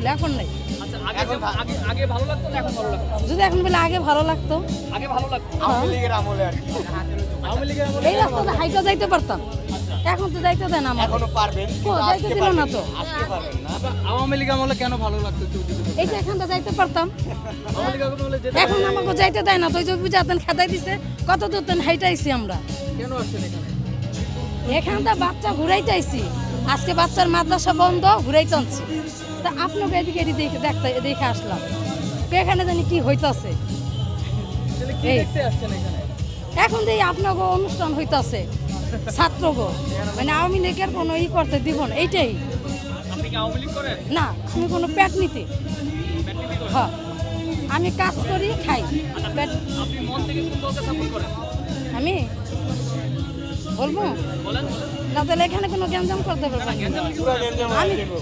ছিল, এখন নাই। আচ্ছা, আগে ভালো লাগতো না এখন ভালো লাগতো? যদি এখন বলে আগে ভালো লাগতো, আগে ভালো লাগতো আওয়ামী লীগের আমলে আর কি। আওয়ামী লীগের আমলে এই রাস্তাতে হাইটা যাইতে পারতাম, এখন তো যাইতে দেয় না আমার। এখনো পারবেন, কিন্তু যাইতে আজকে দিল না পারবেন তো। না, আজকে পারবেন না। আওয়ামী লীগ আমলে কেন ভালো লাগতো একটু যদি বলতেন? এই যে এখান তো যাইতে পারতাম, আওয়ামী লীগ আমলে যেতে এখন আমাকে যাইতে দেয় না। তো ওই যে বুঝাতেন খেদাই দিছে, কত দূর তেন হাইটাইছি আমরা। কেন আসছেন এখানে? এখান তো বাচ্চা ঘুরাইতে আইছি, আজকে বাচ্চার মাদ্রাসা বন্ধ, ঘুরাইতে আনছি। তা আপনাকে এদিকে দেখে আসলাম, তো এখানে জানি কি হইতাছে। তাহলে কি এই। দেখতে আসছেন এখানে? এখন দিয়ে আপনাকে অনুষ্ঠান হইতাছে ছাত্রগো, মানে আওয়ামী লীগের কোনো ই করতে দিব না, এইটাই। আপনি কি আওয়ামী লীগ করেন? না, আমি কোনো পেট নিতে, ব্যক্তিগত করেন? হ্যাঁ আমি কাজ করি খাই পেট। আপনি মন থেকে কোন দলকে সাপোর্ট করেন? আমি বলবো বলেন। না, তাহলে এখানে কোনো গ্যাঞ্জাম করতে পারবো না। পুরো গেঞ্জাম হয়ে আমি যাবে।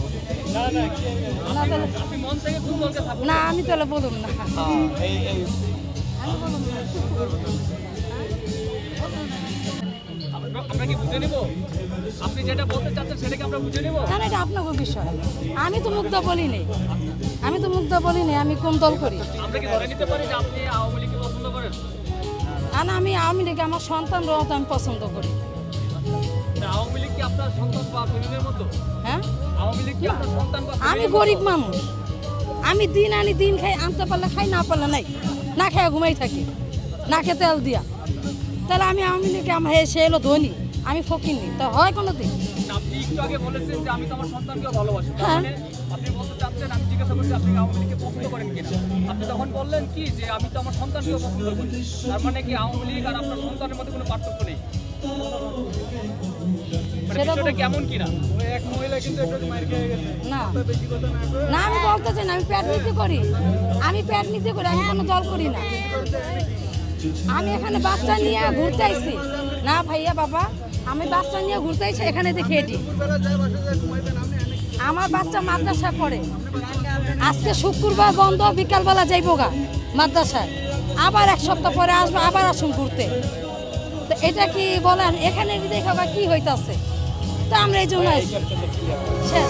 না, তাহলে আপনি মন থেকে কোন দলকে সাপোর্ট না, আমি তাহলে বলুন না, হ্যাঁ, এই আমি বলুন না। আমরা কি বুঝে নিব? আপনি যেটা বলতে চাচ্ছেন সেটা কি আমরা বুঝে নিব? না, এটা আপনার বিষয়। আমি তো মুগ্ধ বলিনি, আমি তো মুগ্ধ বলিনি আমি কোন দল করি। আমরা কি ধরে নিতে পারি যে আপনি আওয়ামী লীগকে পছন্দ করেন? না, আমি আওয়ামী লীগ আমার সন্তানরাও তো আমি পছন্দ করি। না, আওয়ামী লীগ কি আপনার সন্তান বা ফ্যামিলির মতো? হ্যাঁ, আওয়ামী লীগ কি আপনার সন্তান বা আমি গরিব মানুষ, আমি দিন আনি দিন খাই, আনতে পারলে খাই, না পারলে নাই, না খাই ঘুমাই থাকি, না খেয়ে তেল দিয়া। তাহলে আমি আওয়ামী লীগে আমার সে এলো ধনী, আমি ফকিরনি, তো হয় কোনো দিন? আপনি একটু আগে বলেছেন যে আমি তো আমার সন্তানকে ভালোবাসি। তার হ্যাঁ। মানে আপনি বলতে চাচ্ছেন, আমি জিজ্ঞাসা করছি আপনি আওয়ামী লীগকে পছন্দ করেন কিনা। আপনি তখন বললেন কি যে আমি তো আমার সন্তানকেও পছন্দ করি। তার মানে কি আওয়ামী লীগ আর আপনার সন্তানের মধ্যে কোনো পার্থক্য নেই? মানে সেটা বিষয়টা কেমন কিনা? ওই এক মহিলা কিন্তু একটু মার খেয়ে গেছে। না বেশি কথা না করে না, আমি বলতে চাই না, আমি পেট নীতি করি, আমি পেট নীতি করি, আমি কোনো দল করি না। আমি এখানে বাচ্চা নিয়ে ঘুরতে আইছি না ভাইয়া বাবা, আমি বাচ্চা নিয়ে ঘুরতে আইছি, এখানে দেখে এটি আমার বাচ্চা মাদ্রাসা পড়ে, আজকে শুক্রবার বন্ধ, বিকালবেলা যাইবো গা মাদ্রাসায়, আবার এক সপ্তাহ পরে আসবো, আবার আসুন ঘুরতে। তো এটা কি বলেন, এখানে দেখো বা কি হইতাছে, তো আমরা এই জন্য আইছি। শেষ।